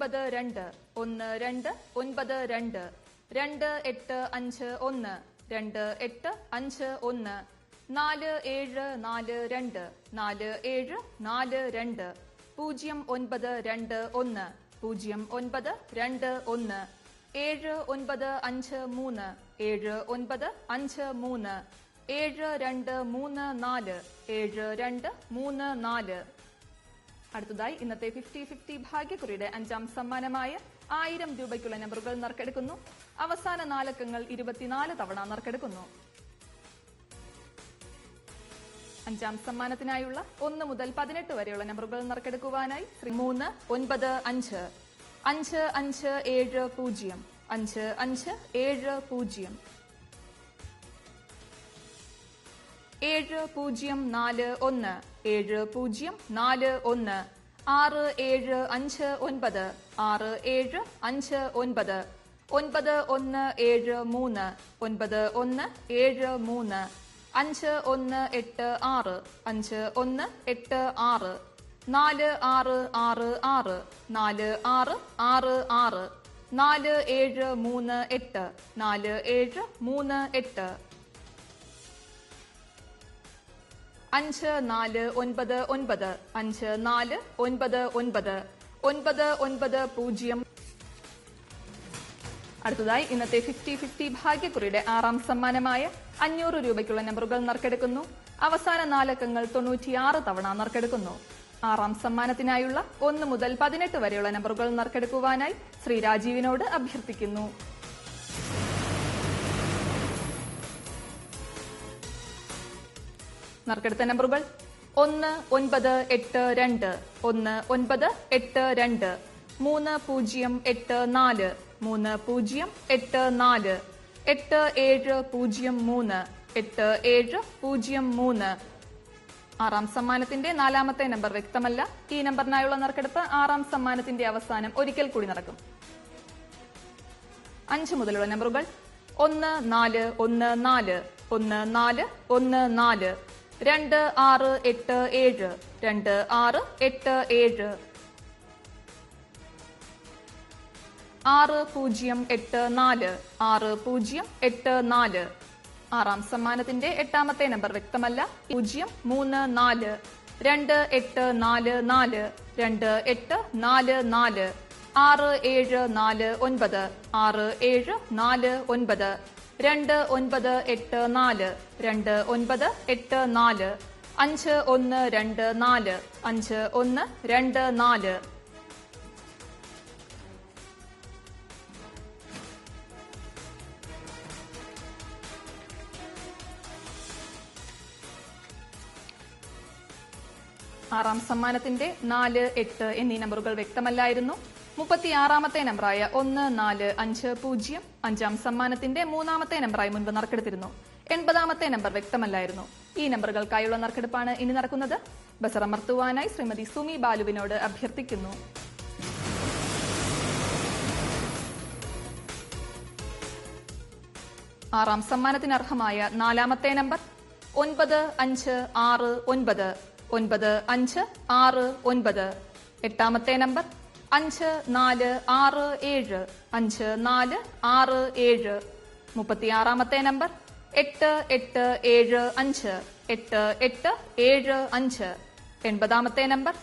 92 12 92 2851 2851 4742 4742 0921 0921 7953 7953 7234 7234. അടുത്തതായി ഇന്നത്തെ 50-50 ഭാഗ്യക്കുറിയുടെ 5ാം സമ്മാനമായ 1000 രൂപയ്ക്കുള്ള നമ്പറുകൾ നറുക്കെടുക്കുന്നു. അവസാന 4 അക്കങ്ങൾ 24 തവണ നറുക്കെടുക്കുന്നു. 5ാം സമ്മാനത്തിനായുള്ള 1 മുതൽ 18 വരെയുള്ള നമ്പറുകൾ നറുക്കെടുക്കുവാനായി 3 9 5 5 5 7 0 5 5 7 0 7041 7041 6759 6759 9173 9173 5186 5186 4666 4666 4738 4738 5499 5499 990. അടുത്തതായി ഇന്നത്തെ 50-50 ഭാഗ്യക്കുറിയുടെ 6ാം സമ്മാനമായ 500 രൂപയ്ക്കുള്ള നമ്പറുകൾ നറുക്കെടുക്കുന്നു. അവസാന 4 അക്കങ്ങൾ 96 തവണ നറുക്കെടുക്കുന്നു. 6ാം സമ്മാനത്തിനായുള്ള 1 മുതൽ 18 വരെയുള്ള നമ്പറുകൾ നറുക്കെടുക്കുവാനായി ശ്രീ രാജീവിനോട് അഭ്യർത്ഥിക്കുന്നു. നറുക്കെടുത്ത നമ്പറുകൾ 1982 1982 3084 3084 8703 8703. 6ാം സമ്മാനത്തിന്റെ 4ാമത്തെ നമ്പർ വ്യക്തമല്ല. ഈ നമ്പറിനായുള്ള നറുക്കെടുപ്പ് 6ാം സമ്മാനത്തിന്റെ അവസാനം ഒരിക്കൽ കൂടി നടക്കും. 5 മുതലുള്ള നമ്പറുകൾ 1414 1414 2687 2687 6084 6084. 6ാം സമ്മാനത്തിന്റെ 8ാമത്തെ നമ്പർ വ്യക്തമല്ല. 034 2844 2844 6749 6749 2984 2984 5124 5124. ആറാം സമ്മാനത്തിന്റെ 4, 8 എന്നീ നമ്പറുകൾ വ്യക്തമല്ലായിരുന്നു. 36ാമത്തെ നമ്പറായ 1450 5ാം സമ്മാനത്തിന്റെ 3ാമത്തെ നമ്പറായി മുൻപ് നറുക്കെടുത്തിരുന്നു. 80ാമത്തെ നമ്പർ വ്യക്തമല്ലായിരുന്നു. ഈ നമ്പറുകൾക്കായുള്ള നറുക്കെടുപ്പാണ് ഇനി നടക്കുന്നത്. ബസറമർത്തുവാനായി ശ്രീമതി സുമി ബാലുവിനോട് അഭ്യർത്ഥിക്കുന്നു. ആറാം സമ്മാനത്തിന് അർഹമായ 4ാമത്തെ നമ്പർ 9569 9569. 8ാമത്തെ നമ്പർ 5467 5467. 36ാമത്തെ നമ്പർ 8875 8875. 80ാമത്തെ നമ്പർ